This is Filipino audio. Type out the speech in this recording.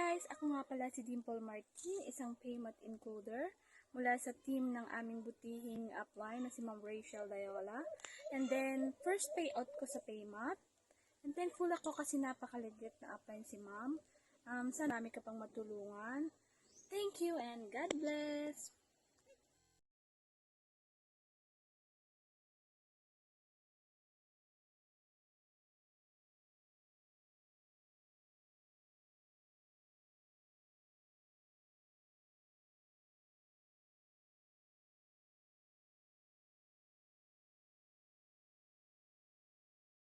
guys! Ako nga pala si Dimple Martin, isang payment encoder mula sa team ng aming butihing upline na si Ma'am Rachel Dayola. And then, first payout ko sa Paymat. And then, full ako kasi napakaligit na upline si Ma'am. Sana kami ka pang matulungan. Thank you and God bless!